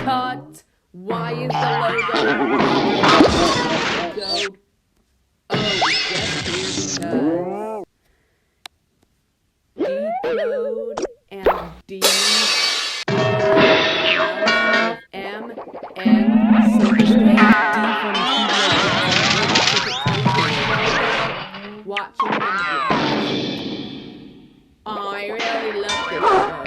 Cut. Why is the logo Decode? Oh, just here because Decode and D M and so to say D from watching the video. I really love this show.